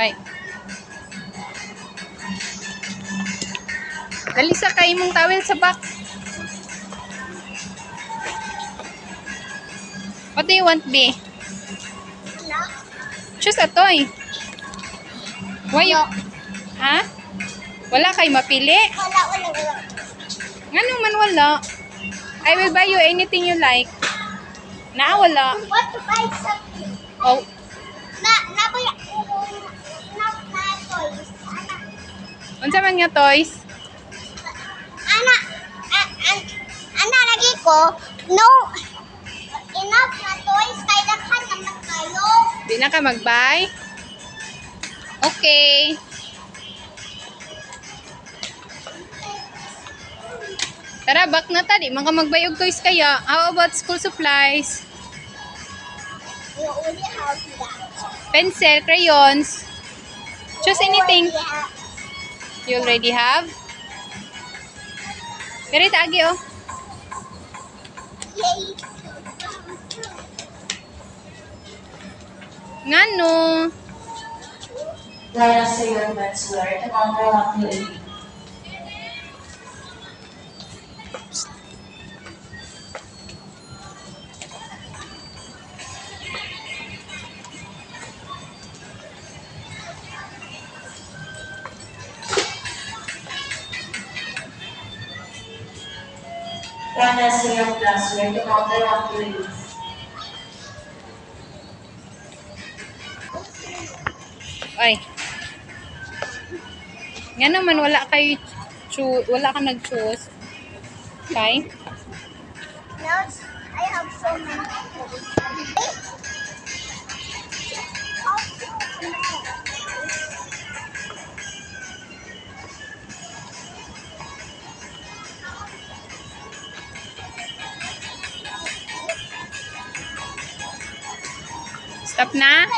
Ay. Dali sa kay mong towel sa back. What do you want, B? Choose a toy. Why you... Ha? Wala kay mapili? Wala. Ano man wala? I will buy you anything you like. Wala. What to buy something? Oh, Na toys. unsa man nga toys? Ana lagi ko, no, enough na toys, kaya daghan naman kayo. Di na ka mag-buy? Okay. Tara, back na ta. Di man ka mag-buy og toys kaya. How about school supplies? We only have that. Pencil, crayons. Choose anything. We have You already have? Pero agi oh. yay. Ngano? Let us say your menswear to counteract the Let us say your glassware to counteract the Ay. Nga naman, wala ka nag-choose. Okay? Now, I have so many toys. Stop na?